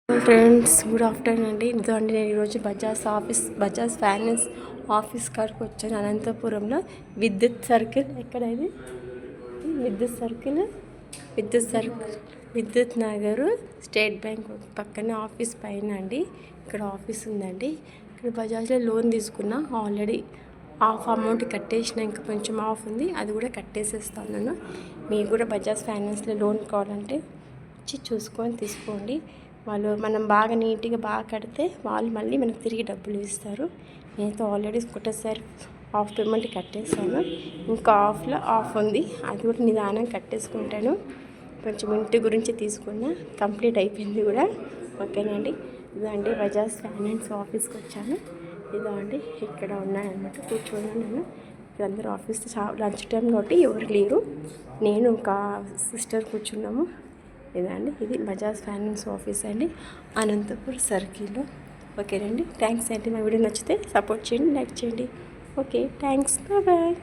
Friends good afternoon అండి. ఇదండి నేను ఈరోజు బజాజ్ ఫైనాన్స్ ఆఫీస్ కాడికి వచ్చాను. అనంతపురంలో విద్యుత్ సర్కిల్. ఎక్కడ ఇది? విద్యుత్ నగరు స్టేట్ బ్యాంక్ పక్కనే ఆఫీస్ పైన అండి. ఇక్కడ ఆఫీస్ ఉందండి. ఇక్కడ బజాజ్లో లోన్ తీసుకున్నా. ఆల్రెడీ హాఫ్ అమౌంట్ కట్టేసిన, ఇంకా కొంచెం ఆఫ్ ఉంది, అది కూడా కట్టేసేస్తాను నేను. మీకు కూడా బజాజ్ ఫైనాన్స్లో లోన్ కావాలంటే వచ్చి చూసుకొని తీసుకోండి. మనం బాగా నీట్గా బాగా కడితే వాళ్ళు మళ్ళీ మనకు తిరిగి డబ్బులు ఇస్తారు. నేనైతే ఆల్రెడీ ఒకటేసారి హాఫ్ పేమెంట్ కట్టేస్తాను, ఇంకా ఆఫ్ ఉంది, అది కూడా నిదానం కట్టేసుకుంటాను. కొంచెం ఇంటి గురించి తీసుకున్నా, కంప్లీట్ అయిపోయింది కూడా. ఓకేనండి. ఇదండి బజాజ్ ఫైనాన్స్ ఆఫీస్కి వచ్చాను. ఇదండి ఇక్కడ ఉన్నానమాట, కూర్చొని నేను. ఇక్కడందరూ ఆఫీస్ లంచ్ టైం కాబట్టి ఎవరు లేరు, నేను ఇంకా సిస్టర్ కూర్చున్నాము. ఇదండి, ఇది బజాజ్ ఫైనాన్స్ ఆఫీస్ అండి, అనంతపూర్ సర్కిల్లో. ఓకేనండి. థ్యాంక్స్ అండి. నా వీడియో నచ్చితే సపోర్ట్ చేయండి, లైక్ చేయండి. Okay, thanks, bye.